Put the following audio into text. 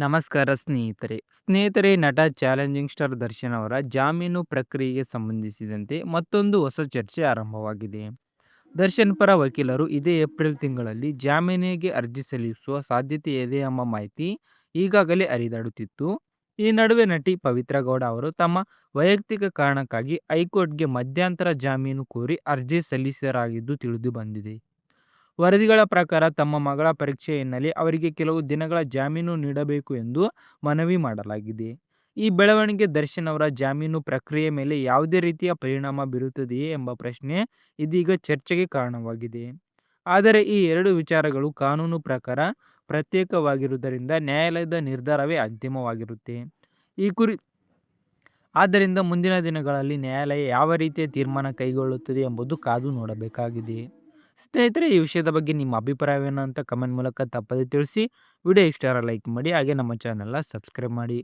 ನಮಸ್ಕಾರ ಸ್ನೇಹಿತರೆ ನಟ ಚಾಲೆಂಜಿಂಗ್ ಸ್ಟಾರ್ ದರ್ಶನ್ ಅವರ ಜಾಮೀನು ಪ್ರಕ್ರಿಯೆಗೆ ಸಂಬಂಧಿಸಿದಂತೆ ಮತ್ತೊಂದು ಹೊಸ ಚರ್ಚೆ ಆರಂಭವಾಗಿದೆ. ದರ್ಶನ್ ಪರ ವಕೀಲರು ಇದೇ ಏಪ್ರಿಲ್ ತಿಂಗಳಲ್ಲಿ ಜಾಮೀನಿಗೆ ಅರ್ಜಿ ಸಲ್ಲಿಸುವ ಸಾಧ್ಯತೆ ಇದೆ ಎಂಬ ಮಾಹಿತಿ ಈಗಾಗಲೇ ಹರಿದಾಡುತ್ತಿತ್ತು. ಈ ನಡುವೆ ನಟಿ ಪವಿತ್ರ ಗೌಡ ಅವರು ತಮ್ಮ ವೈಯಕ್ತಿಕ ಕಾರಣಕ್ಕಾಗಿ ಹೈಕೋರ್ಟ್ಗೆ ಮಧ್ಯಂತರ ಜಾಮೀನು ಕೋರಿ ಅರ್ಜಿ ಸಲ್ಲಿಸಲಾಗಿದ್ದು ತಿಳಿದು ಬಂದಿದೆ. ವರದಿಗಳ ಪ್ರಕಾರ ತಮ್ಮ ಮಗಳ ಪರೀಕ್ಷೆ ಹಿನ್ನೆಲೆ ಅವರಿಗೆ ಕೆಲವು ದಿನಗಳ ಜಾಮೀನು ನೀಡಬೇಕು ಎಂದು ಮನವಿ ಮಾಡಲಾಗಿದೆ. ಈ ಬೆಳವಣಿಗೆ ದರ್ಶನ್ ಅವರ ಜಾಮೀನು ಪ್ರಕ್ರಿಯೆ ಮೇಲೆ ಯಾವುದೇ ರೀತಿಯ ಪರಿಣಾಮ ಬೀರುತ್ತದೆಯೇ ಎಂಬ ಪ್ರಶ್ನೆ ಇದೀಗ ಚರ್ಚೆಗೆ ಕಾರಣವಾಗಿದೆ. ಆದರೆ ಈ ಎರಡು ವಿಚಾರಗಳು ಕಾನೂನು ಪ್ರಕಾರ ಪ್ರತ್ಯೇಕವಾಗಿರುವುದರಿಂದ ನ್ಯಾಯಾಲಯದ ನಿರ್ಧಾರವೇ ಅಂತಿಮವಾಗಿರುತ್ತೆ. ಈ ಕುರಿ ಆದ್ದರಿಂದ ಮುಂದಿನ ದಿನಗಳಲ್ಲಿ ನ್ಯಾಯಾಲಯ ಯಾವ ರೀತಿಯ ತೀರ್ಮಾನ ಕೈಗೊಳ್ಳುತ್ತದೆ ಎಂಬುದು ಕಾದು ನೋಡಬೇಕಾಗಿದೆ. ಸ್ನೇಹಿತರೆ, ಈ ವಿಷಯದ ಬಗ್ಗೆ ನಿಮ್ಮ ಅಭಿಪ್ರಾಯವೇನು ಅಂತ ಕಮೆಂಟ್ ಮೂಲಕ ತಪ್ಪದೇ ತಿಳಿಸಿ. ವಿಡಿಯೋ ಇಷ್ಟ ಲೈಕ್ ಮಾಡಿ, ಹಾಗೆ ನಮ್ಮ ಚಾನೆಲ್ನ ಸಬ್ಸ್ಕ್ರೈಬ್ ಮಾಡಿ.